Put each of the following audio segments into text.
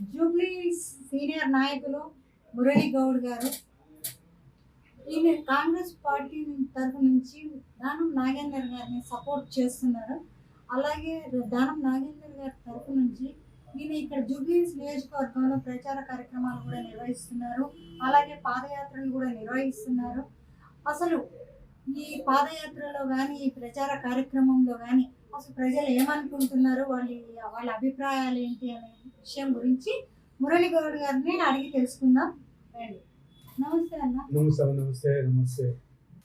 Jubilee senior నాయకులు మురళీ గౌడ్ గారు ఈయన కాంగ్రెస్ పార్టీ తరఫు నుంచి దానం నాగేందర్ గారిని సపోర్ట్ చేస్తున్నారు. అలాగే దానం నాగేందర్ గారి తరఫు నుంచి ఈయన ఇక్కడ జూబ్లీస్ నియోజకవర్గంలో ప్రచార కార్యక్రమాలు కూడా నిర్వహిస్తున్నారు. అలాగే పాదయాత్రలు కూడా నిర్వహిస్తున్నారు. అసలు ఈ పాదయాత్రలో కానీ ఈ ప్రచార కార్యక్రమంలో కానీ అసలు ప్రజలు ఏమనుకుంటున్నారు, వాళ్ళ అభిప్రాయాలు ఏంటి అనే విషయం గురించి మురళీ గౌడ్ గారిని అడిగి తెలుసుకుందాం రండి. నమస్తే అన్న. నమస్తే నమస్తే నమస్తే.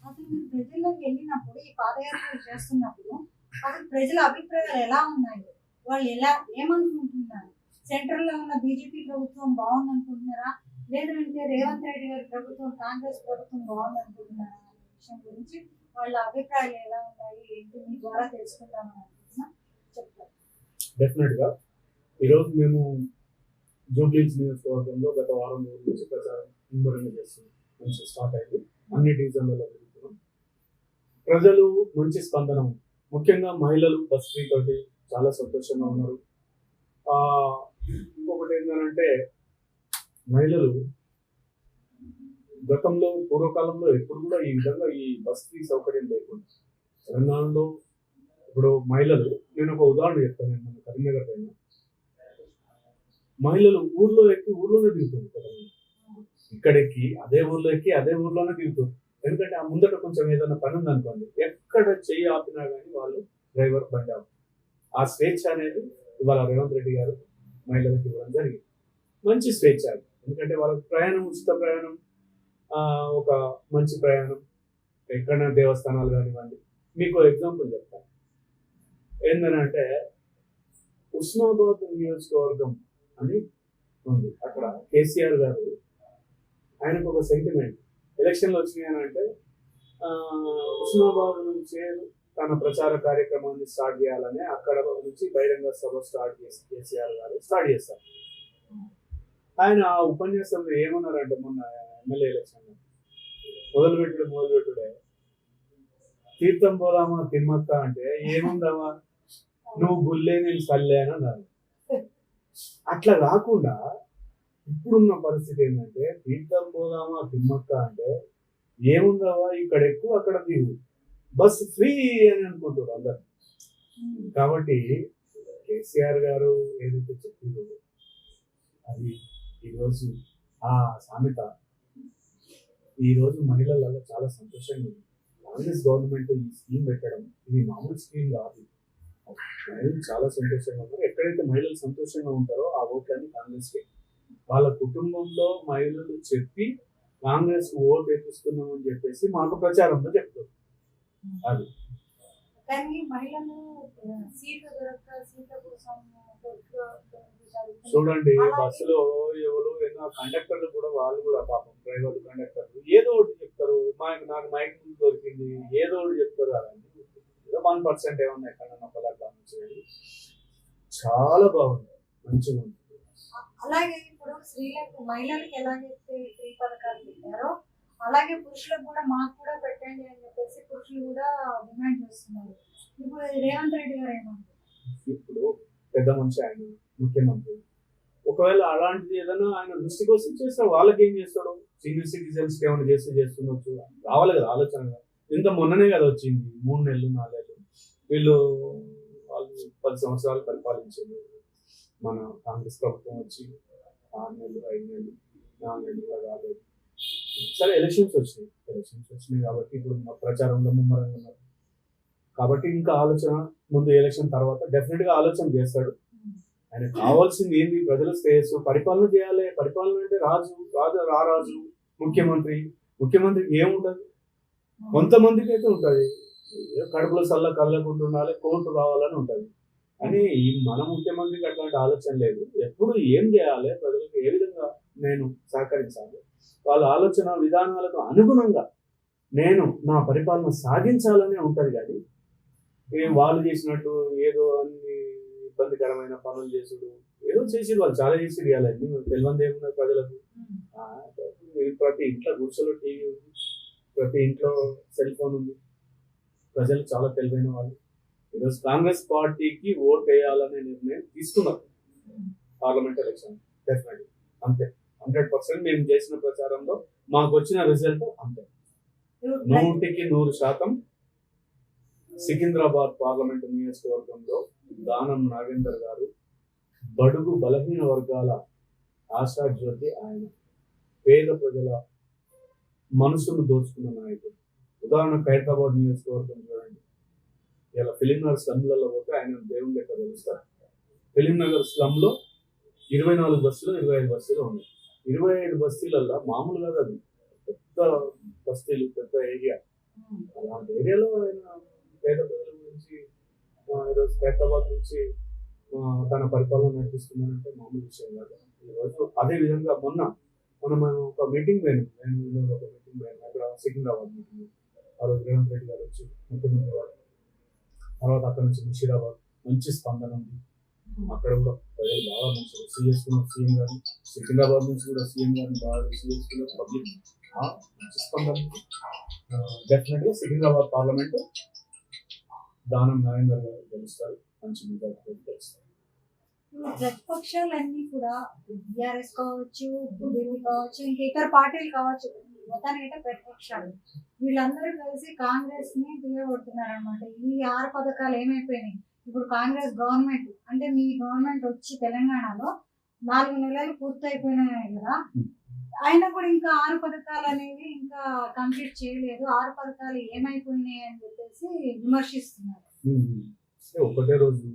అసలు మీరు ప్రజల్లోకి వెళ్ళినప్పుడు ఈ పాదయాత్రలు చేస్తున్నప్పుడు అసలు ప్రజల అభిప్రాయాలు ఎలా ఉన్నాయి, వాళ్ళు ఏమనుకుంటున్నారు? సెంట్రల్ లో ఉన్న బీజేపీ ప్రభుత్వం బాగుంది అనుకుంటున్నారా, లేదంటే రేవంత్ రెడ్డి గారి ప్రభుత్వం కాంగ్రెస్ ప్రభుత్వం బాగుంది అనుకుంటున్నారా అనే విషయం గురించి వాళ్ళ అభిప్రాయాలు ఎలా ఉన్నాయి ఏంటి మీ ద్వారా తెలుసుకుందామని అనుకుంటున్నా, చెప్తారు. డెఫినెట్ గా ఈరోజు మేము జూబ్లీస్ నియోజకవర్గంలో గత వారం రోజుల నుంచి ప్రచారం ముమ్మరంగా చేస్తున్నాం. మంచి స్టార్ట్ అయింది, అన్ని డివిజన్లలో తిరుగుతున్నాం. ప్రజలు మంచి స్పందన ఉంది. ముఖ్యంగా మహిళలు బస్ ఫ్రీ తోటి చాలా సంతోషంగా ఉన్నారు. ఇంకొకటి ఏంటంటే మహిళలు గతంలో పూర్వకాలంలో ఎప్పుడు కూడా ఈ విధంగా ఈ బస్ ఫ్రీ సౌకర్యం లేకుండా తెలంగాణలో ఇప్పుడు మహిళలు, నేను ఒక ఉదాహరణ చెప్తాను. నేను మన కరీంనగర్ పైన మహిళలు ఊర్లో ఎక్కి ఊర్లోనే దిగుతుంది కదా, ఇక్కడ ఎక్కి అదే ఊర్లో ఎక్కి అదే ఊర్లోనే దిగుతుంది. ఎందుకంటే ఆ ముందట కొంచెం ఏదైనా పని ఉందనుకోండి, ఎక్కడ చెయ్యి ఆపినా కానీ వాళ్ళు డ్రైవర్ బండి ఆపు. ఆ స్వేచ్ఛ అనేది ఇవాళ రేవంత్ రెడ్డి గారు మహిళలకు ఇవ్వడం జరిగింది. మంచి స్వేచ్ఛ అది. ఎందుకంటే వాళ్ళకి ప్రయాణం, ఉచిత ప్రయాణం, ఒక మంచి ప్రయాణం, ఎక్కడైనా దేవస్థానాలు కానివ్వండి. మీకు ఎగ్జాంపుల్ చెప్తాను. ఏంటంటే ఉస్మానాబాద్ నియోజకవర్గం అని ఉంది. అక్కడ కేసీఆర్ గారు, ఆయనకు ఒక సెంటిమెంట్, ఎలక్షన్లు వచ్చినాయనంటే ఉస్మానాబాద్ నుంచి తన ప్రచార కార్యక్రమాన్ని స్టార్ట్ చేయాలని అక్కడ నుంచి బహిరంగ సభ స్టార్ట్ చేసి కేసీఆర్ గారు స్టార్ట్ చేస్తారు. ఆయన ఆ ఉపన్యాసంలో ఏమన్నారంటే, మొన్న ఎమ్మెల్యే ఎలక్షన్ మొదలుపెట్టుడే తీర్థం పోదామా తిమ్మక్క అంటే, ఏముందమ్మా నువ్వు గుల్లే నేను సల్లే అని అన్నారు. అట్లా కాకుండా ఇప్పుడున్న పరిస్థితి ఏంటంటే, తీర్థం పోదామా తిమ్మక్క అంటే ఏముందవా ఇక్కడ ఎక్కువ అక్కడ దిగు, బస్ ఫ్రీ అని అనుకుంటారు అందరు. కాబట్టి కేసీఆర్ గారు ఏదైతే చెప్పిందో అది ఈరోజు ఆ సామెత ఈరోజు మహిళలలో చాలా సంతోషంగా ఉంది. కాంగ్రెస్ గవర్నమెంట్ ఈ స్కీమ్ పెట్టడం ఇది మామూలు స్కీమ్ కాదు. మహిళలు చాలా సంతోషంగా ఉన్నారు. ఎక్కడైతే మహిళలు సంతోషంగా ఉంటారో ఆ ఓట్లని కాంగ్రెస్కి, వాళ్ళ కుటుంబంలో మహిళలు చెప్పి కాంగ్రెస్ ఓటు వేపిస్తున్నామని చెప్పేసి మాకు ప్రచారంలో చెప్తారు. అది కానీ మహిళలు సీట్ల కోసం చూడండి, బస్సులో ఎవరు కండక్టర్లు కూడా, వాళ్ళు కూడా పాపం డ్రైవర్లు, కండక్టర్లు ఏదో ఒకటి చెప్తారు. నాకు మైక్ ముందు దొరికింది ఏదో ఒకటి చెప్తారు. అలాంటి ఏదో 1% ఏమన్నా ఎక్కడన్నా పదార్థాల నుంచి. చాలా బాగుంది, మంచిగా ఉంది. అలాగే ఇప్పుడు స్త్రీలకు, మహిళలకు ఎలాగైతే ఫ్రీ పథకాలు పెట్టారో అలాగే పురుషులకు కూడా మాకు కూడా పెట్టండి అని చెప్పేసి పురుషులు కూడా డిమాండ్ చేస్తున్నారు. ఇప్పుడు రేవంత్ రెడ్డి గారు ఏమంటారు? ఇప్పుడు పెద్ద మనిషి ఆయన, ముఖ్యమంత్రి, ఒకవేళ అలాంటిది ఏదైనా ఆయన దృష్టికి వస్తే చేస్తాడు. వాళ్ళకి ఏం చేస్తాడు? సీనియర్ సిటిజన్స్ ఏమైనా రావాలి కదా ఆలోచన. ఇంత మొన్ననే కదా వచ్చింది, 3 నెలలు 4 నెలలు. వాళ్ళు 10 సంవత్సరాలు పరిపాలించారు. మన కాంగ్రెస్ ప్రభుత్వం వచ్చి 6 నెలలు 5 నెలలు 4 నెలలు కూడా రాలేదు. సరే ఎలక్షన్స్ వచ్చినాయి కాబట్టి ఇప్పుడు ప్రచారంలో ముమ్మరంగా ఉన్నారు. కాబట్టి ఇంకా ఆలోచన ముందు, ఎలక్షన్ తర్వాత డెఫినెట్ గా ఆలోచన చేస్తాడు. ఆయన కావాల్సింది ఏంది? ప్రజల శ్రేయస్సు, పరిపాలన చేయాలి. పరిపాలన అంటే రాజు ముఖ్యమంత్రికి ఏముంటది? కొంతమందికి అయితే ఉంటది, కడుపులో కళ్ళకుండా ఉండాలి, కోర్టు రావాలని ఉంటది. అని మన ముఖ్యమంత్రికి అట్లాంటి ఆలోచన లేదు. ఎప్పుడు ఏం చేయాలి, ప్రజలకు ఏ విధంగా నేను సహకరించాలి, వాళ్ళ ఆలోచన విధానాలకు అనుగుణంగా నేను నా పరిపాలన సాగించాలనే ఉంటది. కానీ వాళ్ళు చేసినట్టు ఏదో అన్ని ఇబ్బందికరమైన పనులు చేసుడు, ఏదో చేసి వాళ్ళు చాలా చేసి ఇవ్వాలండి. తెలియదు ఏమున్నది ప్రజలకు. ప్రతి ఇంట్లో గుడిసెలో టీవీ ఉంది, ప్రతి ఇంట్లో సెల్ ఫోన్ ఉంది. ప్రజలు చాలా తెలివైన వాళ్ళు. ఈరోజు కాంగ్రెస్ పార్టీకి ఓట్ వేయాలనే నిర్ణయం తీసుకున్నారు పార్లమెంట్ ఎలక్షన్. డెఫినెట్లీ అంతే. 100% మేము చేసిన ప్రచారంలో మాకు వచ్చిన రిజల్ట్ అంతే. 100% సికింద్రాబాద్ పార్లమెంటు నియోజకవర్గంలో దానం నాగేందర్ గారు బడుగు బలహీన వర్గాల ఆశాజ్యోతి. ఆయన పేద ప్రజల మనసును దోచుకున్న నాయకుడు. ఉదాహరణకు హైదరాబాద్ నియోజకవర్గం చూడండి, ఇలా ఫిలిం నగర్ స్లమ్లలో పోతే ఆయన దేవుని లెక్క తెలుస్తారు. ఫిలిం నగర్ స్లమ్లో 24 బస్సులు 25 బస్సులు ఉన్నాయి. 25 బస్తీలలో మామూలుగా అది పెద్ద బస్తీలు, పెద్ద ఏరియా. అలాంటి ఏరియాలో ఆయన పేద ప్రజల గురించి ఈరోజు హైదరాబాద్ నుంచి తన పరిపాలన నడిపిస్తున్నానంటే మామూలు విషయం కాదు. ఈరోజు అదే విధంగా మనం ఒక మీటింగ్ పోయాను, అక్కడ సికింద్రాబాద్ మీటింగ్. ఆ రోజు రేవంత్ రెడ్డి గారు వచ్చి ముఖ్యమంత్రి గారు, తర్వాత అక్కడ నుంచి ముషీరాబాద్ మంచి స్పందన ఉంది. అక్కడ కూడా ప్రజలు బాగా మంచి రిసీవ్ చేసుకున్నారు సీఎం గారిని. సికింద్రాబాద్ నుంచి కూడా సీఎం గారిని బాగా రిసీవ్ చేసుకున్నారు పబ్లిక్. మంచి స్పందన. డెఫినెట్గా సికింద్రాబాద్ పార్లమెంట్ దానం నాగేందర్ గారు గెలుస్తారు, మంచి మెజారిటీ గెలుస్తారు. ప్రతిపక్షాలన్నీ కూడా టీఆర్ఎస్ కావచ్చు, బీజేపీ కావచ్చు, ఇంకా ఇతర పార్టీలు కావచ్చు, మొత్తానికైతే ప్రతిపక్షాలు వీళ్ళందరూ కలిసి కాంగ్రెస్ ని దిగబడుతున్నారు అనమాట. ఈ 6 పథకాలు ఏమైపోయినాయి? ఇప్పుడు కాంగ్రెస్ గవర్నమెంట్ అంటే మీ గవర్నమెంట్ వచ్చి తెలంగాణలో 4 నెలలు పూర్తయిపోయినాయి కదా, అయినా కూడా ఇంకా 6 పథకాలు అనేవి ఇంకా కంప్లీట్ చేయలేదు. 6 పథకాలు ఏమైపోయినాయి అని చెప్పేసి విమర్శిస్తున్నారు. ఒకటే రోజు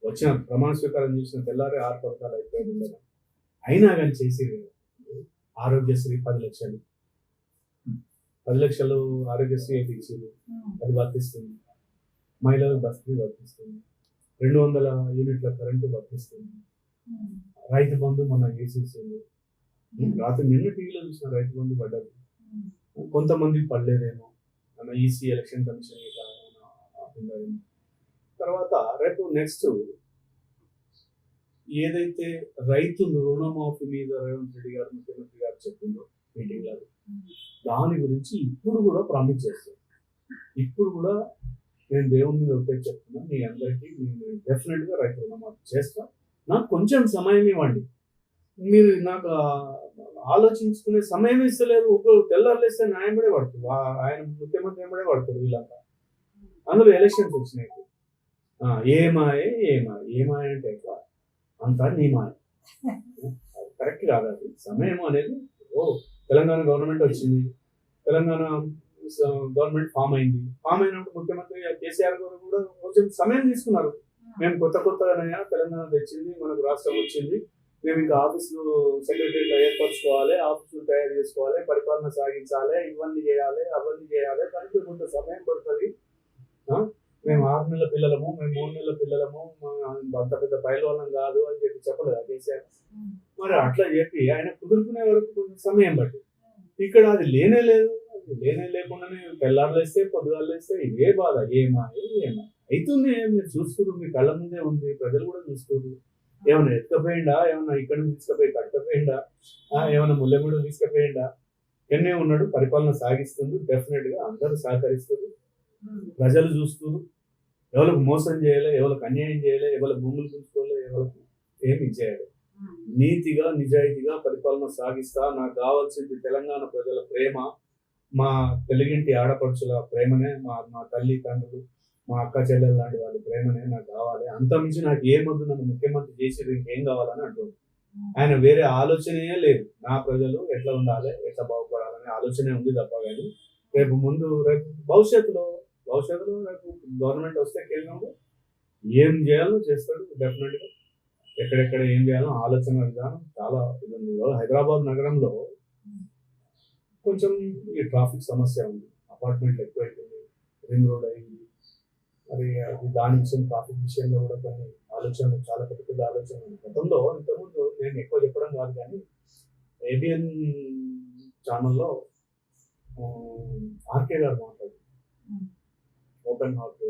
వచ్చిన ప్రమాణ స్వీకారం చేసిన తెల్లారే 6 పథకాలు అయిపోయింది కదా, అయినా కానీ చేసి ఆరోగ్యశ్రీ 10 లక్షలు ఆరోగ్యశ్రీ తీసేది, అది వర్తిస్తుంది. మహిళలకు బస్సు వర్తిస్తుంది. 200 యూనిట్ల కరెంటు వర్తిస్తుంది. రైతు బంధు మన వేసేసింది. రాత్రి నిన్న టీవీలో చూసిన రైతు బంధు పడ్డది. కొంతమంది పడలేదేమో, మన ఈసీ ఎలక్షన్ కమిషన్ తర్వాత రేపు నెక్స్ట్ ఏదైతే రైతు రుణమాఫీ మీద రేవంత్ రెడ్డి గారు ముఖ్యమంత్రి గారు చెప్పిందో మీటింగ్లో, దాని గురించి ఇప్పుడు కూడా ప్రామిస్ చేస్తారు. ఇప్పుడు కూడా నేను దేవుని మీద ఒకటే చెప్తున్నా, మీ అందరికీ నేను డెఫినెట్గా రైతు రుణమాఫీ చేస్తా. నాకు కొంచెం సమయం ఇవ్వండి. మీరు నాకు ఆలోచించుకునే సమయం ఇస్తలేదు. ఒకరు తెల్లారులేస్తే న్యాయపడే పడుతుంది, ఆయన ముఖ్యమంత్రి ఏమడే పడుతుంది. వీళ్ళంతా అందులో ఎలక్షన్స్ వచ్చినాయి. ఏమాయ అంటే ఎట్లా అంతా నీ మాయ, కరెక్ట్ కాదు. అది సమయం అనేది తెలంగాణ గవర్నమెంట్ వచ్చింది, తెలంగాణ గవర్నమెంట్ ఫామ్ అయినప్పుడు ముఖ్యమంత్రి కేసీఆర్ గారు కూడా కొంచెం సమయం తీసుకున్నారు. మేము కొత్తగానే తెలంగాణ తెచ్చింది, మనకు రాష్ట్రం వచ్చింది, మేము ఇంకా ఆఫీసులు సెక్రటరీలో ఏర్పరచుకోవాలి, ఆఫీసులు తయారు చేసుకోవాలి, పరిపాలన సాగించాలి, ఇవన్నీ చేయాలి, అవన్నీ చేయాలి, దానికి కొంత సమయం పడుతుంది. మేము 6 నెలల పిల్లలము, మేము 3 నెలల పిల్లలము, అంత పెద్ద పైలవాళ్ళం కాదు అని చెప్పి చెప్పలేదు కేసీఆర్. మరి అట్లా చెప్పి ఆయన కుదురుకునే వరకు కొంచెం సమయం పట్టి, ఇక్కడ అది లేనే లేకుండానే తెల్లారులేస్తే పొద్దుగాలేస్తే ఇదే బాధ. ఏమా అవుతుంది, మీరు చూస్తున్నారు, మీ కళ్ళ ముందే ఉంది, ప్రజలు కూడా చూస్తున్నారు. ఏమైనా ఎత్తుకపోయిందా, ఏమన్నా ఇక్కడ తీసుకుపోయి కట్టకపోయిందా, ఏమైనా ముల్లెగూడ తీసుకుపోయిందా, ఎన్నే ఉన్నాడు, పరిపాలన సాగిస్తుంది. డెఫినెట్ గా అందరూ సహకరిస్తారు, ప్రజలు చూస్తున్నారు. ఎవరికి మోసం చేయలే, ఎవరికి అన్యాయం చేయలే, ఎవరి భూములు చూసుకోలే, ఎవరికి ఏమి చేయాలి. నీతిగా నిజాయితీగా పరిపాలన సాగిస్తా. నాకు కావాల్సింది తెలంగాణ ప్రజల ప్రేమ, మా తెలుగింటి ఆడపడుచుల ప్రేమనే, మా తల్లి తండ్రులు, మా అక్క చెల్లెలు లాంటి వాళ్ళ ప్రేమనే నాకు కావాలి. అంతమించి నాకు ఏమొద్దు, నన్ను ముఖ్యమంత్రి చేసేది ఇంకేం కావాలని అంటుంది. ఆయన వేరే ఆలోచనే లేదు. నా ప్రజలు ఎట్లా ఉండాలి, ఎట్లా బాగుపడాలనే ఆలోచనే ఉంది తప్ప. కానీ రేపు భవిష్యత్తులో రేపు గవర్నమెంట్ వస్తే కేంద్రంలో ఏం చేయాలో చేస్తాడు. డెఫినెట్గా ఎక్కడెక్కడ ఏం చేయాలో ఆలోచన విధానం చాలా ఇది ఉంది. హైదరాబాద్ నగరంలో కొంచెం ఈ ట్రాఫిక్ సమస్య ఉంది, అపార్ట్మెంట్లు ఎక్కువైపోయింది, రింగ్ రోడ్ అయింది. మరి దాని విషయం, ట్రాఫిక్ విషయంలో కూడా కొన్ని ఆలోచనలు, చాలా పెద్ద ఆలోచన ఉంది. గతంలో ఇంతకుముందు నేను ఎక్కువ చెప్పడం కాదు, కానీ ఏబిఎన్ ఛానల్లో ఆర్కే గారు మాట్లాడు, ఓపెన్ హార్ట్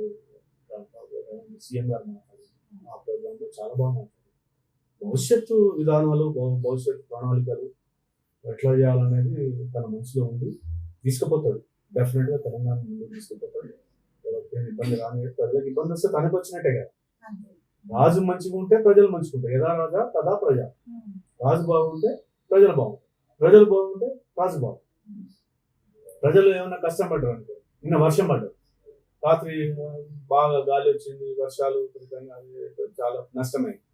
సీఎం గారు మాట్లాడు, ఆ ప్రోగ్రాంలో చాలా బాగా మాట్లాడు. భవిష్యత్తు విధానాలు, భవిష్యత్తు ప్రణాళికలు ఎట్లా చేయాలనేది తన మనసులో ఉంది. తీసుకుపోతాడు, డెఫినెట్గా తెలంగాణ ముందుకు తీసుకుపోతాడు. ఎవరికైనా ఇబ్బంది రాని, ప్రజలకు ఇబ్బంది వస్తే తనకు వచ్చినట్టే కదా. రాజు మంచిగా ఉంటే ప్రజలు మంచిగా ఉంటారు. యథా రాజా తదా ప్రజ. రాజు బాగుంటే ప్రజలు బాగుంటారు, ప్రజలు బాగుంటే రాజు బాగుంటారు. ప్రజలు ఏమన్నా కష్టం పడ్డారు అనుకో, నిన్న వర్షం పడ్డది, రాత్రి బాగా గాలి వచ్చింది, వర్షాలు విపరీతంగా చాలా నష్టమైంది.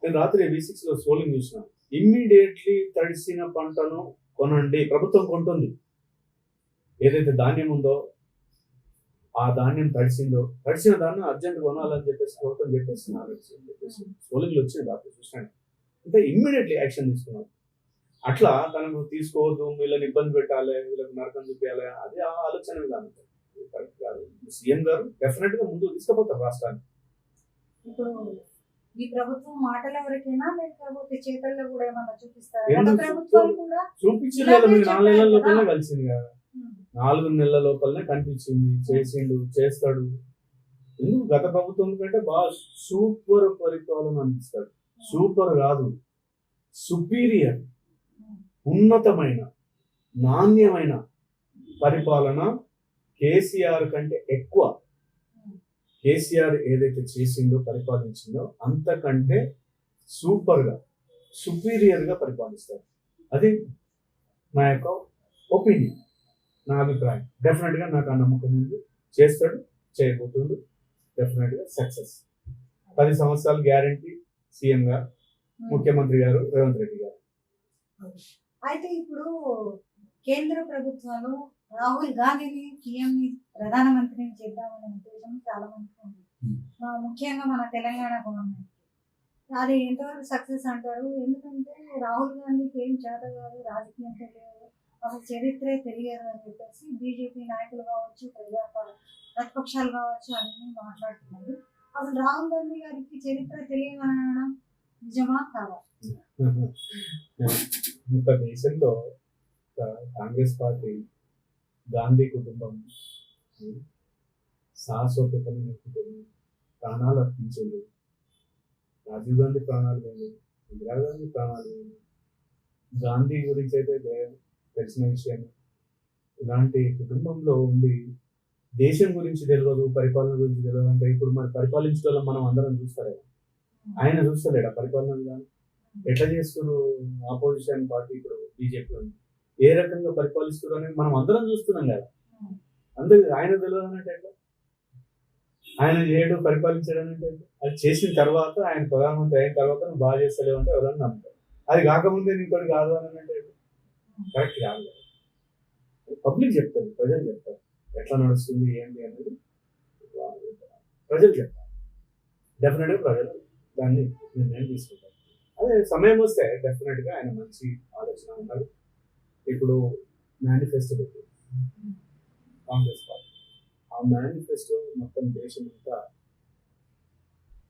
నేను రాత్రి V6 లో స్క్రోలింగ్ చూసిన, ఇమ్మీడియట్లీ తడిసిన పంటను కొనండి, ప్రభుత్వం కొంటుంది. ఏదైతే ధాన్యం ఉందో ఆ ధాన్యం తడిసిన దాన్ని అర్జెంట్ కొనాలని చెప్పేసి ప్రభుత్వం చెప్పేస్తున్నారు చెప్పేసి స్క్రోలింగ్ లో వచ్చింది, రాత్రి చూసాను. అంటే ఇమ్మీడియట్లీ యాక్షన్ తీసుకున్నారు. అట్లా తనకు తీసుకోవద్దు, వీళ్ళని ఇబ్బంది పెట్టాలి, వీళ్ళకి నరకం చూపించాలి, అది ఆ ఆలోచన విధానం కరెక్ట్ కాదు. సీఎం గారు డెఫినెట్ గా ముందు తీసుకుపోతారు రాష్ట్రాన్ని. ఇప్పుడు ఈ ప్రభుత్వం మాటల వరకేనా లేకపోతే చేతల్లో కూడా ఏమన్నా చూపిస్తారా? ఎందుకు గత ప్రభుత్వాలు కూడా చూపించలేదు, మీరు 4 నెలల లోపలనే కలిసింది కదా, 4 నెలల లోపలనే కనిపించింది, చేసిండు, చేస్తాడు. ఎందుకు గత ప్రభుత్వం కంటే బాగా సూపర్ పరిపాలన అందిస్తాడు. సూపర్ కాదు, సుపీరియర్, ఉన్నతమైన, నాణ్యమైన పరిపాలన కేసీఆర్ కంటే ఎక్కువ. కేసీఆర్ ఏదైతే చేసిందో, పరిపాలించిందో అంతకంటే సూపర్ గా, సుపీరియర్ గా పరిపాలిస్తారు. అది నా యొక్క ఒపీనియన్, నా అభిప్రాయం. డెఫినెట్ గా నాకు ఆ నమ్మకం ఉంది, చేస్తాడు, చేయబోతుండు, డెఫినెట్ గా సక్సెస్. 10 సంవత్సరాలు గ్యారంటీ సీఎం గారు, ముఖ్యమంత్రి గారు రేవంత్ రెడ్డి గారు. అయితే ఇప్పుడు కేంద్ర ప్రభుత్వాలు రాహుల్ గాంధీని సీఎంని ప్రధానమంత్రిని చేద్దామనే ఉద్దేశం చాలా మందికి ఉంది. ముఖ్యంగా మన తెలంగాణ గవర్నమెంట్ అది ఎంతవరకు సక్సెస్ అంటారు? ఎందుకంటే రాహుల్ గాంధీకి ఏం చేత కాదు, రాజకీయం తెలియదు, అసలు చరిత్రే తెలియదు అని చెప్పేసి బీజేపీ నాయకులు కావచ్చు, ప్రతిపక్షాలు కావచ్చు అన్ని మాట్లాడుతున్నారు. అసలు రాహుల్ గాంధీ గారికి చరిత్ర తెలియదు అనడం నిజమా కాదా? ఇంకా దేశంలో కాంగ్రెస్ పార్టీ, గాంధీ కుటుంబం సాహసోపేతను నెట్టుకొని ప్రాణాలు అర్పించింది. రాజీవ్ గాంధీ ప్రాణాలు పోయింది, ఇందిరాగాంధీ ప్రాణాలు పోయింది. గాంధీ గురించి అయితే తెలిసిన విషయం. ఇలాంటి కుటుంబంలో ఉండి దేశం గురించి తెలియదు, పరిపాలన గురించి తెలియదు అంటే ఇప్పుడు మరి పరిపాలించడం మనం అందరం చూస్తారే, ఆయన చూస్తలేడా పరిపాలన విధానం? ఎట్లా చేస్తున్నారు ఆపోజిషన్ పార్టీ ఇప్పుడు బీజేపీ ఉంది, ఏ రకంగా పరిపాలిస్తున్నారు అనేది మనం అందరం చూస్తున్నాం కదా. అందుకే ఆయన తెలియదు అంటే ఎట్లా? ఆయన చేయడం, పరిపాలించడం అంటే అది చేసిన తర్వాత, ఆయన ప్రధానమంత్రి అయిన తర్వాత నువ్వు బాగా చేస్తలేవు అంటే ఎవరైనా నమ్ముతారు. అది కాకముందే నీతో కాదు అని అంటే కరెక్ట్ కాదు. పబ్లిక్ చెప్తారు, ప్రజలు చెప్తారు ఎట్లా నడుస్తుంది ఏంటి అనేది ప్రజలు చెప్తారు. డెఫినెట్గా ప్రజలు దాన్ని నిర్ణయం తీసుకుంటారు. అదే సమయం వస్తే డెఫినెట్గా ఆయన మంచి ఆలోచన ఉన్నారు. ఇప్పుడు మేనిఫెస్టో పెట్టి కాంగ్రెస్ పార్టీ, ఆ మేనిఫెస్టో మొత్తం దేశం అంతా,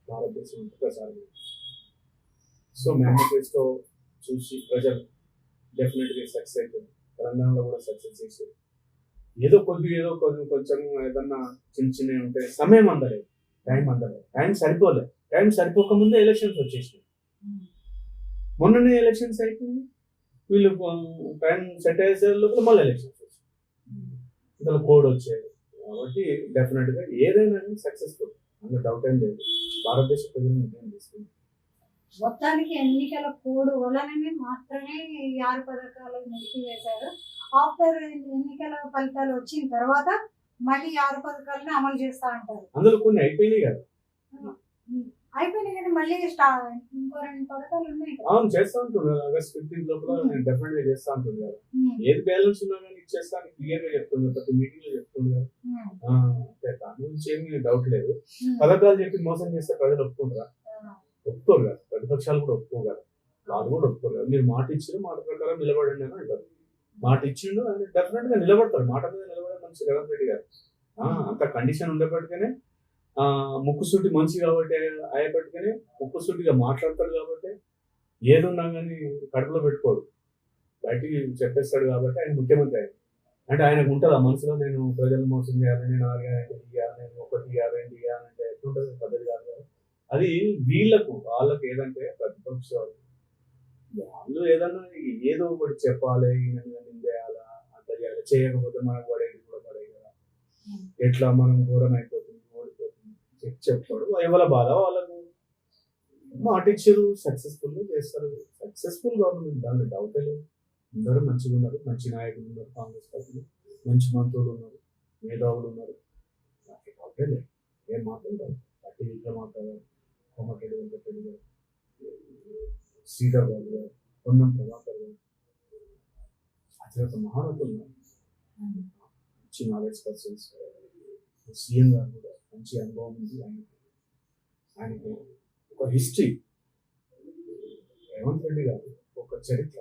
భారతదేశం అంతా ప్రచారం. సో మేనిఫెస్టో చూసి ప్రజలు డెఫినెట్గా సక్సెస్ అవుతుంది. తెలంగాణలో కూడా సక్సెస్ చేసేది. ఏదో కొంచెం ఏదన్నా చిన్నవి ఉంటే సమయం అందలేదు, టైం అందలేదు, టైం సరిపోలేదు. టైం సరిపోకముందే ఎలక్షన్స్ వచ్చేసినాయి. మొన్ననే ఎలక్షన్స్ అయిపోయింది, వీళ్ళు టైం సెట్ అయ్యే లోపల మళ్ళీ ఎలక్షన్స్ వచ్చాయి, ఇందులో కోడ్ వచ్చాయి. కాబట్టి డెఫినెట్గా ఏదైనా సక్సెస్ఫుల్, అందులో డౌట్ ఏం లేదు. భారతదేశ ప్రజలు నిర్ణయం తీసుకుంది. మొత్తానికి ఎన్నికల కోడ్ వలననే మాత్రమే ఈ 6 పథకాలు నిలిపివేశారు. ఆఫ్టర్ ఎన్నికల ఫలితాలు వచ్చిన తర్వాత మళ్ళీ 6 పథకాలను అమలు చేస్తా అంటారు. అందులో కొన్ని అయిపోయినాయి కదా, అయిపోయినాయి కానీ మళ్ళీ ఇంకో 2 పథకాలు ఉన్నాయి. అవును, చేస్తా ఉంటుంది. ఆగస్ట్ 15 లోపల నేను డెఫినెట్ గా చేస్తా ఉంటుంది కదా. ఏది బ్యాలెన్స్ ఉన్నా కానీ ఇచ్చేస్తాను క్లియర్ గా చెప్తుంది, ప్రతి మీటింగ్ లో చెప్తుంది కదా. దాని గురించి ఏమి డౌట్ లేదు. పథకాలు చెప్పి మోసం చేస్తే ప్రజలు ఒప్పుకుంటారా? ఒప్పుకోరు కదా. ప్రతిపక్షాలు కూడా ఒప్పుకోరు కదా, వాళ్ళు కూడా ఒప్పుకోరు కదా. మీరు మాట ఇచ్చారు, మాట ప్రకారం నిలబడండి అని అంటారు. మాట ఇచ్చిండు అని డెఫినెట్ గా నిలబడతారు. మాట మీద నిలబడే మనిషి రేవంత్ రెడ్డి గారు. అంత కండిషన్ ఉండేప్పటికనే, ముక్కుసూటి మనిషి కాబట్టి అయ్యేపటికనే ముక్కుసూటిగా మాట్లాడతాడు కాబట్టి, ఏదున్నా కానీ కడుపులో పెట్టుకోడు, బయటికి చెప్పేస్తాడు కాబట్టి ఆయన ముఖ్యమంత్రి అయ్యాడు. అంటే ఆయనకు ఉంటుంది ఆ మనసులో, నేను ప్రజలు మోసం చేయాలి, నేను 6 గ్యారెంటీలు ఇవ్వాలి, నేను 1 2 ఇవ్వాలంటే ఎట్లుంటుంది పద్ధతి కాదు కదా. అది వాళ్ళకి ఏదంటే ప్రతిపక్షాలు వాళ్ళు ఏదన్నా ఏదో ఒకటి చెప్పాలి, చేయాలా, అంత చేయాలి, చేయకపోతే మనకు పడేది కూడా పడేది కదా, ఎట్లా మనం ఘోరం అయిపోతుంది, ఓడిపోతుంది చెప్పాడు. ఎవరి బాధ వాళ్ళకు. మాట ఇచ్చారు, సక్సెస్ఫుల్ చేస్తారు. సక్సెస్ఫుల్ గవర్నమెంట్, దాంట్లో డౌటే లేదు. అందరూ మంచిగా ఉన్నారు, మంచి నాయకులు ఉన్నారు కాంగ్రెస్ పార్టీలో, మంచి మంత్రులు ఉన్నారు, మేధావులు ఉన్నారు. నాకు డౌటే లేదు. ఏం మాట్లాడతారు పార్టీ విక్రమార్క, కోమటిరెడ్డి వెంకటరెడ్డి గారు, శ్రీధర్ బాబు గారు, పొన్నం ప్రభాకర్ గారు, అత్యంత మహారథులు ఉన్నారు. మంచి నాలెడ్జ్ పర్సన్స్. సీఎం గారు కూడా మంచి అనుభవం ఉంది ఆయనకి ఒక హిస్టరీ. రేవంత్ రెడ్డి గారు ఒక చరిత్ర.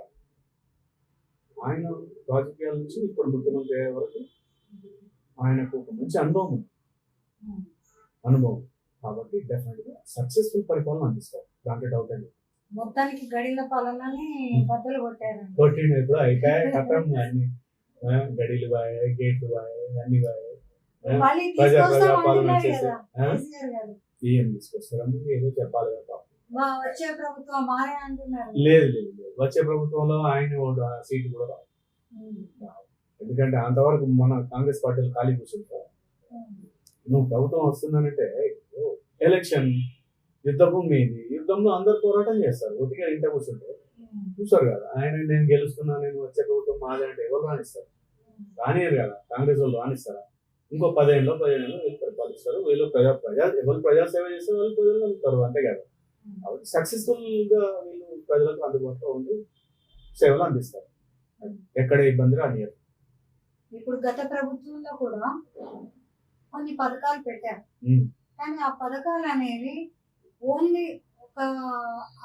ఆయన రాజకీయాల నుంచి ఇప్పుడు ముఖ్యమంత్రి అయ్యే వరకు ఆయనకు ఒక మంచి అనుభవం ఉంది. కాబట్టి డెఫినెట్ గా సక్సెస్ఫుల్ పరిపాలన అందిస్తారు, దాంట్లో డౌట్ లేదు. మొత్తానికి గడిల పాలనని బద్దలు కొట్టారు. కొట్టిండు ఇప్పుడు అయిపోయాయి కథం అన్ని. గడిలు బాయ్, గేట్లు బాయ్, అన్ని బాయ్. మళ్ళీ ప్రజా తీసుకొస్తాం పాలన అంటున్నారు చేస్తే కదా కేసీఆర్ గారు. ఏం తీసుకొస్తారని ఏదో చెప్పాలి కదా. వచ్చే ప్రభుత్వం మారే అంటున్నారు. లేదు లేదు లేదు, వచ్చే ప్రభుత్వంలో ఆయన సీట్లు కూడా రావు. ఎందుకంటే అంతవరకు మన కాంగ్రెస్ పార్టీలు ఖాళీ కూర్చుంటారు. నువ్వు ప్రభుత్వం వస్తుందనంటే ఎలక్షన్ యుద్ధభూమి ఇది, యుద్ధంలో అందరు పోరాటం చేస్తారు. ఒట్టిగా ఇంట కూర్చుంటారు, చూస్తారు కదా. ఆయన నేను గెలుస్తున్నా, నేను వచ్చే ప్రభుత్వం మాదే అంటే ఎవరు రాణిస్తారు? రానియరు కదా. కాంగ్రెస్ వాళ్ళు రాణిస్తారా? ఇంకో 10 ఏళ్ళు వీళ్ళు పరిపాలిస్తారు. వీళ్ళు ఎవరు ప్రజాసేవ చేస్తే వాళ్ళు ప్రజలు నమ్ముతారు, అంతే కదా. కాబట్టి సక్సెస్ఫుల్ గా వీళ్ళు ప్రజలకు అందుబాటులో ఉండి సేవలు అందిస్తారు, ఎక్కడ ఇబ్బంది రానియరు. ఇప్పుడు గత ప్రభుత్వంలో కూడా కొన్ని పథకాలు పెట్టారు, కానీ ఆ పథకాలు అనేవి ఓన్లీ ఒక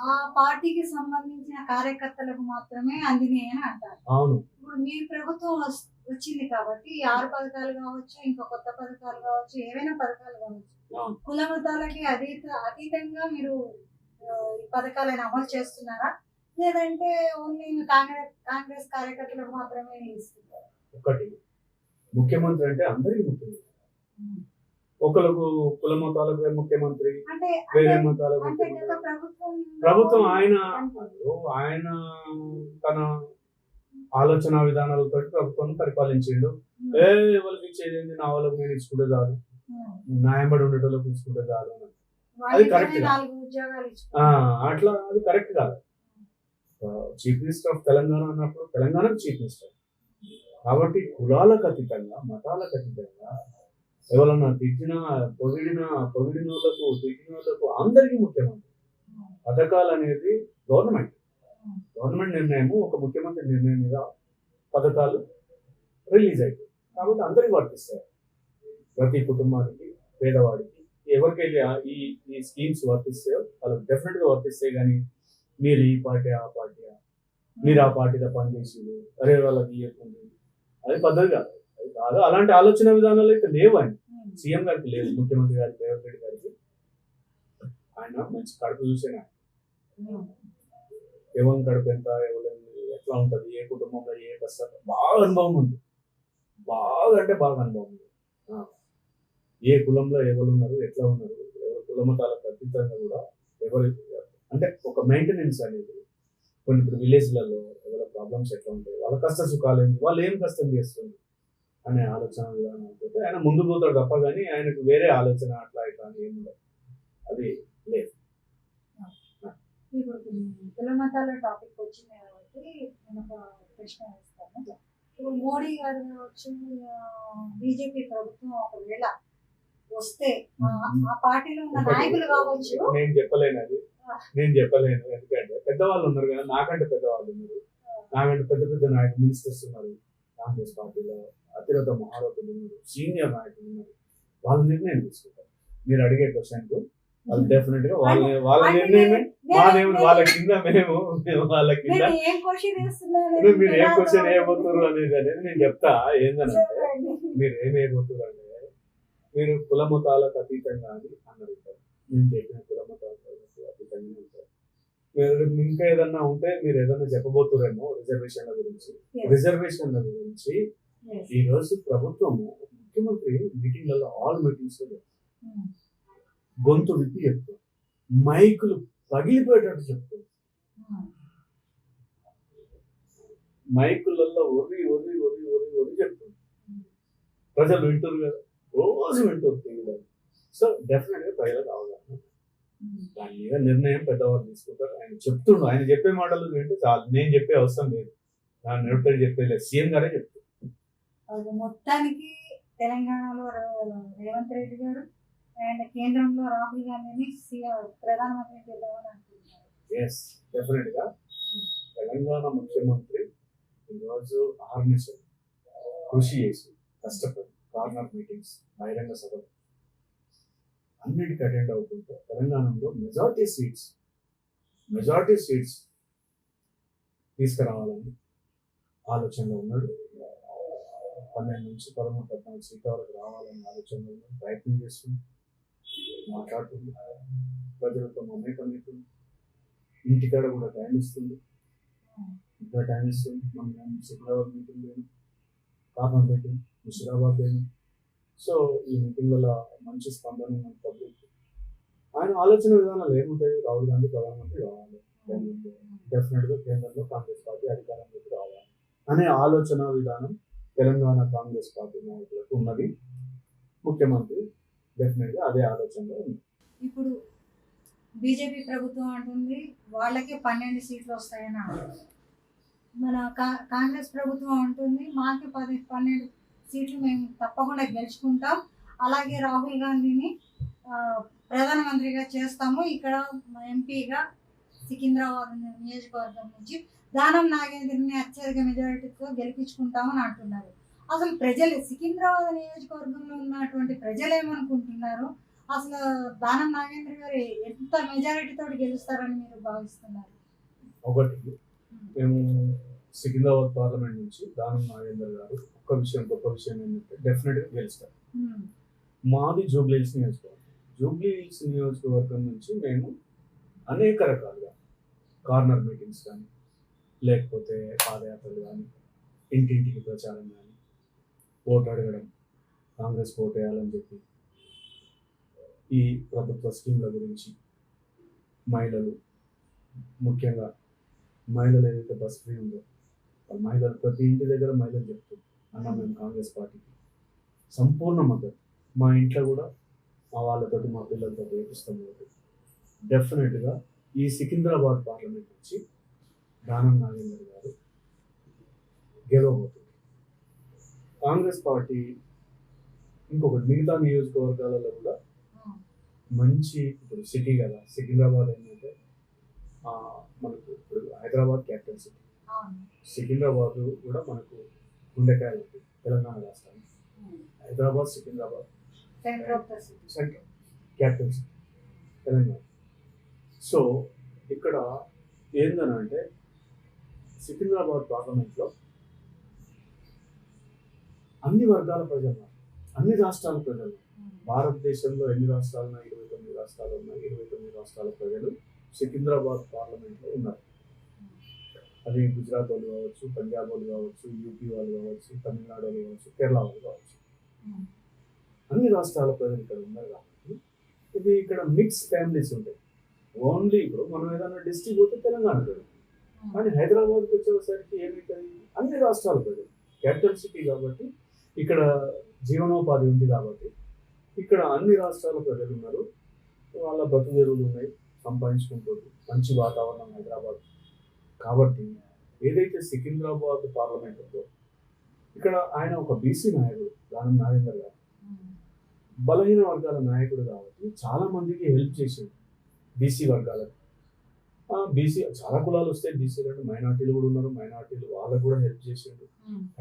ఆ పార్టీకి సంబంధించిన కార్యకర్తలకు మాత్రమే అందినాయి అని అంటారు. అవును. ఇప్పుడు మీ ప్రభుత్వం వచ్చింది కాబట్టి ఈ 6 పథకాలు కావచ్చు, ఇంకా కొత్త పథకాలు కావచ్చు, ఏవైనా పథకాలు కావచ్చు, కుల మతాలకి అతీతంగా మీరు ఈ పథకాలను అమలు చేస్తున్నారా, లేదంటే ఓన్లీ కాంగ్రెస్ కార్యకర్తలకు మాత్రమే ఇస్తున్నారు? ఒకటి, ముఖ్యమంత్రి అంటే అందరికి ముఖ్యమంత్రి. ఒకరికి కుల మతాలకు ముఖ్యమంత్రి, వేరే మతాలకు ప్రభుత్వం. ఆయన తన ఆలోచన విధానాలతో ప్రభుత్వాన్ని పరిపాలించిండు. వాళ్ళకి ఇచ్చేది ఏంటి, నా వాళ్ళకి నేను ఇచ్చుకుంటే చాలు, న్యాయపడి ఉండేటోళ్ళకి ఇచ్చుకుంటే చాలు, అది కరెక్ట్ అట్లా అది కరెక్ట్ కాదు. చీఫ్ మినిస్టర్ ఆఫ్ తెలంగాణ అన్నప్పుడు తెలంగాణకు చీఫ్ మినిస్టర్. కాబట్టి కులాలకు అతీతంగా, మతాలకు అతీతంగా ఎవరన్నా తిట్టిన వాళ్ళకు అందరికీ ముఖ్యమంత్రి. పథకాలు అనేది గవర్నమెంట్ నిర్ణయము, ఒక ముఖ్యమంత్రి నిర్ణయం మీద పథకాలు రిలీజ్ అవుతాయి. కాబట్టి అందరికి వర్తిస్తాయి, ప్రతి కుటుంబానికి, పేదవాడికి, ఎవరికైతే ఈ స్కీమ్స్ వర్తిస్తాయో వాళ్ళకి డెఫినెట్ గా వర్తిస్తాయి. కానీ మీరు ఈ పార్టీ ఆ పార్టీ, మీరు ఆ పార్టీలో పనిచేసి అరే వాళ్ళకి ఇవ్వకుండా, అది పద్ధతి కాదు. అలాంటి ఆలోచన విధానాలు అయితే లేవు. ఆయన సీఎం గారికి లేదు, ముఖ్యమంత్రి గారికి, రేవంత్ రెడ్డి గారికి. ఆయన మంచి కడుపు చూసేనా, ఎవరి కడుపు ఎంత, ఎట్లా ఉంటది, ఏ కుటుంబంలో ఏ కష్టం, బాగా అనుభవం ఉంది. బాగా అంటే బాగా అనుభవం ఉంది. ఏ కులంలో ఎవరు ఉన్నారు, ఎట్లా ఉన్నారు, ఎవరి కులమతాలకు అతీతంగా కూడా ఎవరు అంటే ఒక మెయింటెనెన్స్ అనేది. కొన్ని ఇప్పుడు విలేజ్లలో ఎవరి ప్రాబ్లమ్స్ ఎట్లా ఉంటాయి, వాళ్ళ కష్ట సుఖాలు ఏంటి, వాళ్ళు ఏం కష్టం చేస్తుంది అనే ఆలోచన విధానంతో ఆయన ముందు పోతాడు తప్ప, కానీ ఆయనకు వేరే ఆలోచన అట్లా ఇట్లా అని ఏమి ఉండదు, అది లేదు. కుల మతాల టాపిక్ వచ్చింది కాబట్టి నేను ఒక ప్రశ్న వేస్తాను. ఇప్పుడు మోడీ గారు కావచ్చు, బీజేపీ ప్రభుత్వం ఒకవేళ వస్తే ఆ పార్టీలో ఉన్న నాయకులు కావచ్చు, నేను చెప్పలేను ఎందుకంటే పెద్దవాళ్ళు ఉన్నారు కదా, నాకంటే పెద్దవాళ్ళు ఉన్నారు, నాకంటే పెద్ద పెద్ద నాయకులు, మినిస్టర్స్ ఉన్నారు కాంగ్రెస్ పార్టీలో, అతిరథ మహారథులు ఉన్నారు, సీనియర్ నాయకులు ఉన్నారు. వాళ్ళ నిర్ణయం తీసుకుంటారు. మీరు అడిగే క్వశ్చన్ కు వాళ్ళు డెఫినెట్ గా వాళ్ళ నిర్ణయమే. వాళ్ళ కింద మేము వాళ్ళ కింద మీరు ఏం క్వశ్చన్ వేయబోతున్నారు అనేది నేను చెప్తా. ఏంటంటే మీరు ఏం వేయబోతున్నారు అంటే, మీరు కుల మతాలకు అతీతంగా అని అన్నారు. నేను చెప్పిన కుల మతాలకు అతీతంగా ఉంటారు. మీరు ఇంకా ఏదన్నా ఉంటే మీరు ఏదన్నా చెప్పబోతురేమో రిజర్వేషన్ల గురించి. ఈ రోజు ప్రభుత్వము, ముఖ్యమంత్రి మీటింగ్లలో, ఆల్ మీటింగ్స్ లో గొంతు విప్పి చెప్తారు, మైకులు పగిలిపోయేటట్టు చెప్తారు. మైకులలో ఒర్రి చెప్తారు. ప్రజలు వింటారు కదా, రోజు వింటారు టీవీలో. సో డెఫినెట్ గా ప్రజలకు అవగాహన, దాని మీద నిర్ణయం పెద్దవాళ్ళు తీసుకుంటారు. ఆయన ఆయన చెప్తుండు, ఆయన చెప్పే మాటలు వింటే చాలు, నేను చెప్పే అవసరం లేదు, నా నడుపుతాడు చెప్పేది లేదు, సీఎం గారే చెప్తారు. మొత్తానికి తెలంగాణలో రేవంత్ రెడ్డి గారు అండ్ కేంద్రంలో రాహుల్ గాంధీని ప్రధానమంత్రి చేద్దామని అనుకుంటున్నారు. ఎస్, డెఫినెట్ గా తెలంగాణ ముఖ్యమంత్రి ఈరోజు ఆర్నిషన్ కృషి చేసి కష్టపడి కార్నర్ మీటింగ్స్, బహిరంగ సభలు అన్నిటికీ అటెండ్ అవుతుంటే తెలంగాణలో మెజారిటీ సీట్స్ తీసుకురావాలని ఆలోచనలో ఉన్నాడు. 12 నుంచి 13, 14 సీట్ల వరకు రావాలని ఆలోచనలో ఉన్నాడు. ప్రయత్నం చేస్తుంది, మాట్లాడుతుంది, ప్రజలతో మమేకమవుతుంది, ఇంటికాడ కూడా టైం ఇస్తుంది. మనం సికింద్రాబాద్ మీటింగ్ పోయినాం, కార్నర్ మీటింగ్ ముషిరాబాద్ పోయినాం. సో ఈ మీటింగ్లలో మంచి స్పందన ఉంది పబ్లిక్. ఆయన ఆలోచన విధానాలు ఏముంటాయి? రాహుల్ గాంధీ ప్రధానమంత్రి కావాలి, డెఫినెట్గా కేంద్రంలో కాంగ్రెస్ పార్టీ అధికారంలోకి రావాలి అనే ఆలోచన విధానం తెలంగాణ కాంగ్రెస్ పార్టీ నాయకులకు ఉన్నది. ముఖ్యమంత్రి డెఫినెట్గా అదే ఆలోచనలో ఉంది. ఇప్పుడు బీజేపీ ప్రభుత్వం అంటుంది వాళ్ళకే 12 సీట్లు వస్తాయని అంటుంది. మన కాంగ్రెస్ ప్రభుత్వం అంటుంది మాకే 12 సీట్లు మేము తప్పకుండా గెలుచుకుంటాం, అలాగే రాహుల్ గాంధీని ప్రధానమంత్రిగా చేస్తాము, ఇక్కడ ఎంపీగా సికింద్రాబాద్ నియోజకవర్గం నుంచి దానం నాగేంద్రని అత్యధిక మెజారిటీతో గెలిపించుకుంటామని అంటున్నారు. అసలు ప్రజలు సికింద్రాబాద్ నియోజకవర్గంలో ఉన్నటువంటి ప్రజలు ఏమనుకుంటున్నారు? అసలు దానం నాగేంద్ర గారు ఎంత మెజారిటీతో గెలుస్తారని మీరు భావిస్తున్నారు? ఒకటి, మేము సికింద్రాబాద్ పార్లమెంట్ నుంచి దానం నాగేంద్ర గారు గొప్ప విషయం ఏంటంటే డెఫినెట్గా గెలుస్తారు. మాది జూబ్లీ హిల్స్ నియోజకవర్గం నుంచి మేము అనేక రకాలుగా కార్నర్ మీటింగ్స్ కానీ, లేకపోతే పాదయాత్రలు కానీ, ఇంటింటికి ప్రచారం కానీ, ఓటు అడగడం, కాంగ్రెస్ ఓటు వేయాలని చెప్పి, ఈ ప్రభుత్వ స్కీమ్ల గురించి, మహిళలు, ముఖ్యంగా మహిళలు ఏదైతే బస్ ఫ్రీ ఉందో మహిళలు ప్రతి ఇంటి దగ్గర మహిళలు చెప్తుంది అన్న మేము కాంగ్రెస్ పార్టీకి సంపూర్ణ మద్దతు. మా ఇంట్లో కూడా మా వాళ్ళతోటి, మా పిల్లలతో వేపిస్తాం. డెఫినెట్గా ఈ సికింద్రాబాద్ పార్లమెంట్ నుంచి దానం నాగేంద్ర గారు గెలవబోతుంది. కాంగ్రెస్ పార్టీ ఇంకొకటి మిగతా నియోజకవర్గాలలో కూడా మంచి, ఇప్పుడు సిటీ కదా సికింద్రాబాద్ ఏంటంటే మనకు ఇప్పుడు హైదరాబాద్ క్యాపిటల్ సిటీ, సికింద్రాబాద్ కూడా మనకు గుండెకాయలు ఉంటుంది తెలంగాణ రాష్ట్రానికి. Hyderabad, Secunderabad central capital city Telangana. So ఇక్కడ ఏందనంటే సికింద్రాబాద్ పార్లమెంట్లో అన్ని వర్గాల ప్రజలు, అన్ని రాష్ట్రాల ప్రజలు, భారతదేశంలో ఎన్ని రాష్ట్రాలు ఉన్నాయి? 29 రాష్ట్రాలు ఉన్నాయి. 29 రాష్ట్రాల ప్రజలు సికింద్రాబాద్ పార్లమెంట్లో ఉన్నారు. అది గుజరాత్ వాళ్ళు కావచ్చు, పంజాబ్ వాళ్ళు కావచ్చు, యూపీ వాళ్ళు కావచ్చు, తమిళనాడు వాళ్ళు కావచ్చు, కేరళ వాళ్ళు కావచ్చు, అన్ని రాష్ట్రాల ప్రజలు ఇక్కడ ఉన్నారు. కాబట్టి ఇది ఇక్కడ మిక్స్ ఫ్యామిలీస్ ఉంటాయి. ఓన్లీ ఇప్పుడు మనం ఏదైనా డిస్ట్రిక్ట్ పోతే తెలంగాణ ప్రజలు, కానీ హైదరాబాద్కి వచ్చేసరికి ఏమవుతుంది? అన్ని రాష్ట్రాల ప్రజలు, క్యాపిటల్ సిటీ కాబట్టి ఇక్కడ జీవనోపాధి ఉంది కాబట్టి ఇక్కడ అన్ని రాష్ట్రాల ప్రజలు ఉన్నారు. వాళ్ళ బతుకుదెరువులు ఉన్నాయి, సంపాదించుకుంటారు, మంచి వాతావరణం హైదరాబాద్. కాబట్టి ఏదైతే సికింద్రాబాద్ పార్లమెంట్ ఉందో ఇక్కడ ఆయన ఒక బీసీ నాయకుడు దానం నాగేందర్ గారు, బలహీన వర్గాల నాయకుడు కాబట్టి చాలా మందికి హెల్ప్ చేసిండు. బీసీ వర్గాలకు, బీసీ చాలా కులాలు వస్తాయి, బీసీలు అంటే మైనార్టీలు కూడా ఉన్నారు, మైనార్టీలు వాళ్ళకు కూడా హెల్ప్ చేసిండు.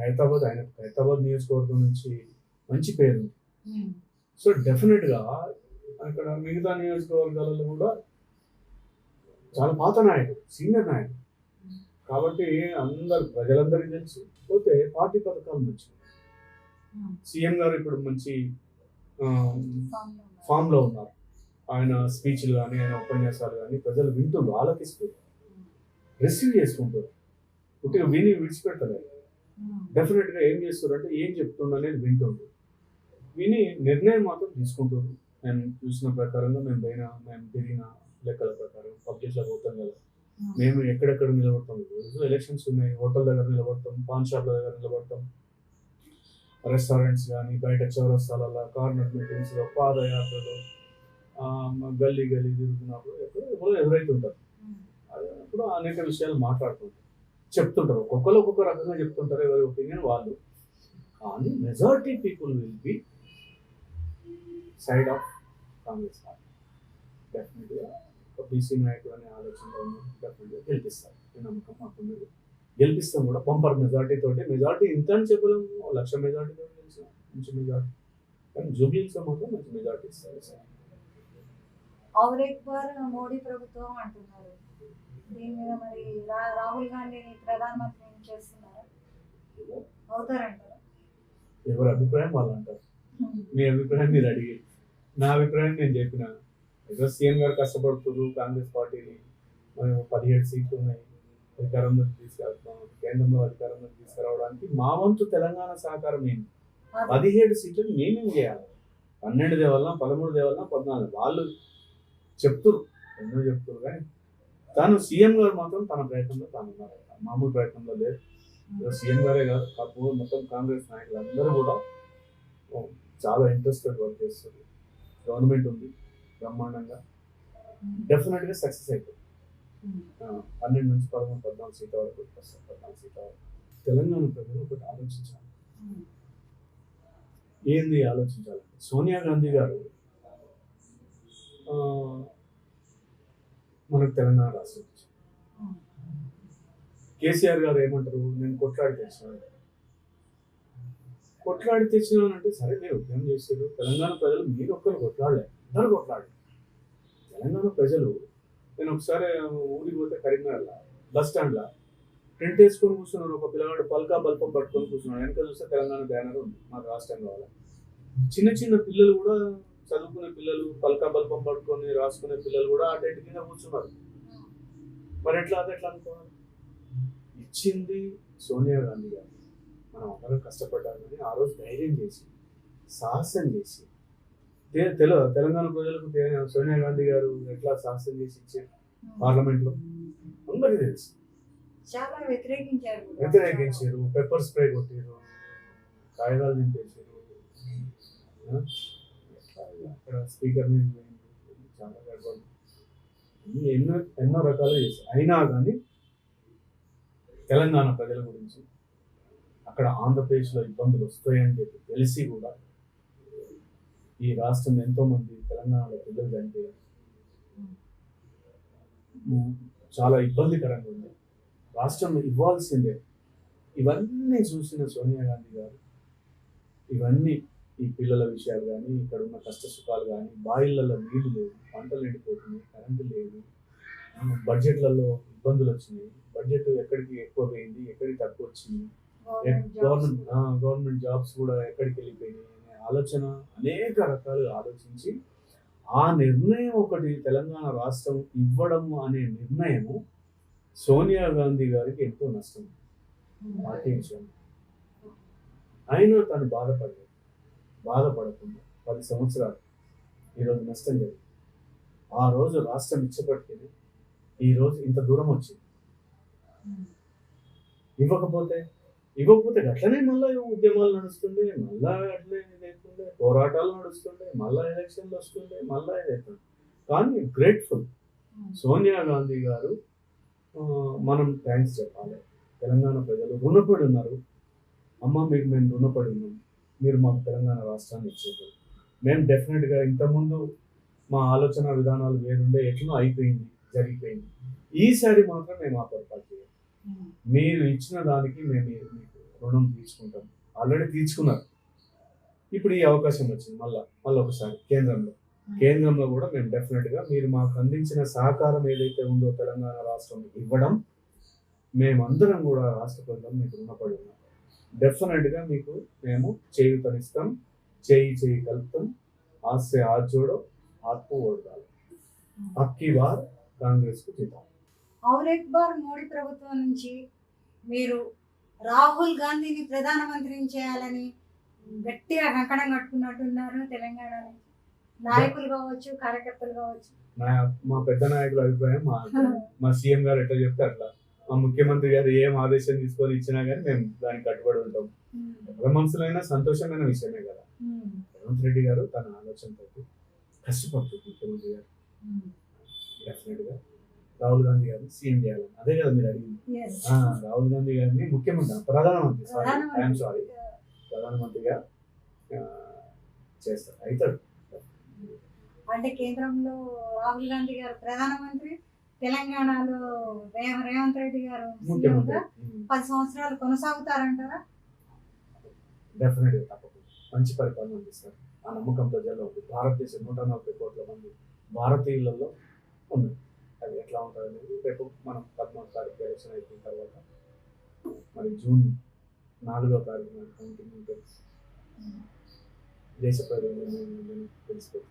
హైదరాబాద్ నియోజకవర్గం నుంచి మంచి పేరు ఉంది. సో డెఫినెట్గా అక్కడ మిగతా నియోజకవర్గాలలో కూడా చాలా పాత నాయకుడు, సీనియర్ నాయకుడు కాబట్టి ప్రజలందరికీ తెలుసు. పోతే పార్టీ పథకాలు మంచి, సీఎం గారు ఇప్పుడు మంచి ఫామ్లో ఉన్నారు. ఆయన స్పీచ్లు కానీ, ఆయన ఉపన్యాసాలు కానీ ప్రజలు వింటుండ్రు, ఆలకిస్తారు, రిసీవ్ చేసుకుంటారు, పుట్టిగా విని విడిచిపెట్టలేదు. డెఫినెట్గా ఏం చేస్తారు అంటే ఏం చెప్తుండ్రు అనేది వింటుండ్రు, విని నిర్ణయం మాత్రం తీసుకుంటారు. నేను చూసిన ప్రకారంగా మేము తిరిగిన లెక్కల ప్రకారం పబ్లిక్లో పోతాం కదా, మేము ఎక్కడెక్కడ నిలబడతాం. రోజు ఎలక్షన్స్ ఉన్నాయి, హోటల్ దగ్గర నిలబడతాం, పాన్ షాప్ల దగ్గర నిలబడతాం, రెస్టారెంట్స్ కానీ, బయట చౌరస్తాలలో, కార్నర్ మీటింగ్స్లో, పాదయాత్రలో, గల్లీ తిరుగుతున్నప్పుడు ఎప్పుడో ఎదురైతుంటారు. అప్పుడు అనేక విషయాలు మాట్లాడుతుంటారు, చెప్తుంటారు, ఒక్కొక్కరు ఒక్కొక్క రకంగా చెప్తుంటారు, ఎవరి ఒపీనియన్ వాళ్ళు. కానీ majority people will be side of Congress party. డెఫినెట్గా ఒక బీసీ నాయకుడు అనే ఆలోచనలో ఉన్న డెఫినెట్గా గెలిపిస్తారు, ఈ నమ్మకం మాకున్నది. గెలిపిస్తాం కూడా బంపర్ మెజారిటీ తోటి. మెజారిటీ ఇంత అని చెప్పలేము, 1,00,000 మెజారిటీ తోటి గెలిచాం, మంచి మెజారిటీ. కానీ జూబ్లీహిల్స్ మాత్రం మంచి మెజారిటీ ఇస్తారు సార్. और एक बार మోడీ ప్రభుత్వం అంటున్నారు, దీని మీద మరి రాహుల్ గాంధీని ప్రధానమంత్రిని చేస్తున్నారు, అవుతారంటారు? ఎవరి అభిప్రాయం వాళ్ళు అంటారు. మీ అభిప్రాయం మీరు అడిగి, నా అభిప్రాయం నేను చెప్పిన. ఏదో సీఎం గారు కష్టపడుతున్నారు కాంగ్రెస్ పార్టీని, మనం 17 సీట్లు ఉన్నాయి, అధికారంలోకి తీసుకెళ్తున్నాం, కేంద్రంలో అధికారంలోకి తీసుకురావడానికి మా వంతు తెలంగాణ సహకారం ఏంటి? 17 సీట్లు మేమేం చేయాలి? 12 దేవాలన్నా, 13 దేవాలన్నా, 14 వాళ్ళు చెప్తున్నారు, ఎన్నో చెప్తున్నారు. కానీ తాను సీఎం గారు మాత్రం తన ప్రయత్నంలో తాను ఉన్నారు, మామూలు ప్రయత్నంలో లేదు. సీఎం గారే కాదు, మొత్తం కాంగ్రెస్ నాయకులు అందరూ కూడా చాలా ఇంట్రెస్టెడ్ వర్క్ చేస్తారు. గవర్నమెంట్ ఉంది బ్రహ్మాండంగా, డెఫినెట్గా సక్సెస్ అవుతుంది. 12 నుంచి 13, 14 సీట్ల వరకు వస్తారు, 14 సీట్ల వరకు. తెలంగాణ ప్రజలు ఒకటి ఆలోచించాలి. ఏంది ఆలోచించాలంటే, సోనియా గాంధీ గారు మనకు తెలంగాణ రాష్ట్రం ఇచ్చారు. కేసీఆర్ గారు ఏమంటారు, నేను కొట్లాడి తెచ్చినాను. కొట్లాడి తెచ్చినానంటే సరే, మీరు ఉద్యమం చేశారు, తెలంగాణ ప్రజలు మీరు ఒక్కరు కొట్లాడలే, అందరూ కొట్లాడి. తెలంగాణ ప్రజలు, నేను ఒకసారి ఊరికి పోతే కరీంనగర్లో బస్ స్టాండ్లో టెంట్ వేసుకొని కూర్చున్నాడు, ఒక పిల్లగాడు పల్కా బల్పం పట్టుకొని కూర్చున్నాడు, వెనక చూస్తే తెలంగాణ బ్యానర్ ఉంది, మాకు రాష్ట్రం కావాలి. చిన్న చిన్న పిల్లలు కూడా, చదువుకునే పిల్లలు, పల్కా బల్పం పట్టుకొని రాసుకునే పిల్లలు కూడా ఆ టెంట్ కింద కూర్చున్నారు. మరి ఎట్లా అనుకోవాలి? ఇచ్చింది సోనియా గాంధీ గారు, మనం అందరం కష్టపడ్డామని ఆ రోజు ధైర్యం చేసి, సాహసం చేసి, తెలంగాణ ప్రజలకు సోనియా గాంధీ గారు ఎట్లా సాహసం చేసి ఇచ్చారు పార్లమెంట్లో అందరికీ తెలుసు. చాలా వ్యతిరేకించారు, పెప్పర్ స్ప్రే కొట్టారు, కాగితాలు దింపేశారు, అక్కడ స్పీకర్ మీద చాలా గడపలు, ఎన్నో రకాలు చేశారు. అయినా కానీ తెలంగాణ ప్రజల గురించి, అక్కడ ఆంధ్రప్రదేశ్లో ఇబ్బందులు వస్తాయని చెప్పి తెలిసి కూడా ఈ రాష్ట్రం ఎంతో మంది తెలంగాణలో పిల్లలు చనిపోయి చాలా ఇబ్బందికరంగా ఉంది, రాష్ట్రం ఇవ్వాల్సిందే. ఇవన్నీ చూసిన సోనియా గాంధీ గారు, ఇవన్నీ ఈ పిల్లల విషయాలు కానీ, ఇక్కడ ఉన్న కష్ట సుఖాలు కానీ, బాయిలలో నీళ్లు లేవు, పంటలు ఎండిపోతున్నాయి, కరెంటు లేదు, బడ్జెట్లలో ఇబ్బందులు వచ్చినాయి, బడ్జెట్ ఎక్కడికి ఎక్కువ పోయింది, ఎక్కడికి తక్కువ వచ్చింది, గవర్నమెంట్ జాబ్స్ కూడా ఎక్కడికి వెళ్ళిపోయినాయి అనే ఆలోచన అనేక రకాలుగా ఆలోచించి ఆ నిర్ణయం ఒకటి, తెలంగాణ రాష్ట్రం ఇవ్వడం అనే నిర్ణయము సోనియా గాంధీ గారికి ఎంతో నష్టం పార్టీ విషయం. అయినా తను బాధపడకుండా 10 సంవత్సరాలు ఈరోజు నష్టం జరిగింది. ఆ రోజు రాష్ట్రం ఇచ్చబట్టిన ఈరోజు ఇంత దూరం వచ్చింది. ఇవ్వకపోతే అట్లనే మళ్ళీ ఉద్యమాలు నడుస్తుండే, మళ్ళా అట్లే ఇదైతుండే, పోరాటాలు నడుస్తుండే, మళ్ళా ఎలక్షన్లు వస్తుండే, మళ్ళా ఇదైతుండే. కానీ గ్రేట్ఫుల్ సోనియా గాంధీ గారు, మనం థ్యాంక్స్ చెప్పాలి. తెలంగాణ ప్రజలు రుణపడి ఉన్నారు. అమ్మ, మీకు మేము రుణపడి ఉన్నాం, మీరు మాకు తెలంగాణ రాష్ట్రాన్ని ఇచ్చేది. మేము డెఫినెట్గా ఇంతకుముందు మా ఆలోచన విధానాలు వేరుండే, ఎట్లా అయిపోయింది, జరిగిపోయింది. ఈసారి మాత్రం మేము ఆ పొరపాటు చేయాలి. మీరు ఇచ్చిన దానికి మేము మీకు రుణం తీసుకుంటాం, ఆల్రెడీ తీర్చుకున్నారు. ఇప్పుడు ఈ అవకాశం వచ్చింది మళ్ళీ ఒకసారి కేంద్రంలో కూడా మేము డెఫినెట్గా మీరు మాకు అందించిన సహకారం ఏదైతే ఉందో తెలంగాణ రాష్ట్రం ఇవ్వడం, మేమందరం కూడా రాష్ట్ర ప్రజలు మీకు రుణపడి ఉన్నాం. డెఫినెట్గా మీకు మేము చేయూతనిస్తాం, చేయి కలుపుతాం. ఆస్సే हाथ जोड़ो, आपको वोट डालो, अबकी बार कांग्रेस को जिताओ. और एक बार మోడీ ప్రభుత్వం నుంచి మీరు రాహుల్ గాంధీని ప్రధానమంత్రిని చేయాలని గట్టిగా కంకణం కట్టుకున్నట్టున్నారు తెలంగాణ నాయకులు కావచ్చు, కార్యకర్తలు కావచ్చు. మా పెద్ద నాయకుల అభిప్రాయం, మా సీఎం గారు ఎట్లా చెప్తే అట్లా, మా ముఖ్యమంత్రి గారు ఏం ఆదేశం తీసుకొని ఇచ్చినా కానీ మేము దానికి కట్టుబడి ఉంటాం. ఎవరి మనసులో అయినా సంతోషమైన విషయమే కదా. రేవంత్ రెడ్డి గారు తన ఆలోచనతో కష్టపడుతుంది, ముఖ్యమంత్రి గారు డెఫినెట్గా రాహుల్ గాంధీ గారిని సీఎం చేయాలని, అదే కదా మీరు అడిగింది. ఎస్ రాహుల్ గాంధీ గారిని ప్రధానమంత్రి ప్రధానమంత్రి. ఐఎమ్ సారీ ప్రధానమంత్రిగా చేస్తారు, అవుతాడు. అంటే కేంద్రంలో రాహుల్ గాంధీ గారు ప్రధానమంత్రి, తెలంగాణలో రేవంత్ రెడ్డి గారు ముఖ్యమంత్రి. సీఎంగా 10 సంవత్సరాలు కొనసాగుతారంటారా? డెఫినెట్ గా తప్పకుండా మంచి పరిపాలన అందిస్తారు. ఆ నమ్మకం ప్రజల్లో ఉంది. భారతదేశం 140 కోట్ల మంది భారతీయులలో ఉంది. అది ఎట్లా ఉంటుంది అనేది రేపు మనం 14వ తారీఖు ఎలక్షన్ అయిపోయిన తర్వాత మరి జూన్ 4వ తారీఖున కౌంటింగ్ ఉంటుంది. దేశ ప్రజలు తెలిసిపోతుంది.